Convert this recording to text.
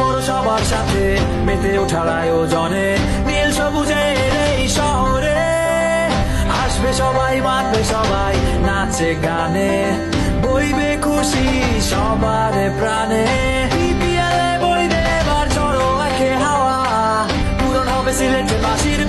বড় সবার সাথে মেতে ওঠার আয়োজনে নীল সবুজের এই শহরে হাসবে সবাই, বাঁধবে সবাই নাচে গানে, বইবে খুশি সবার প্রাণে। বিপিএল বইবে এবার ঝড়ো একে হাওয়া, পূরণ হবে সিলেটে বাসির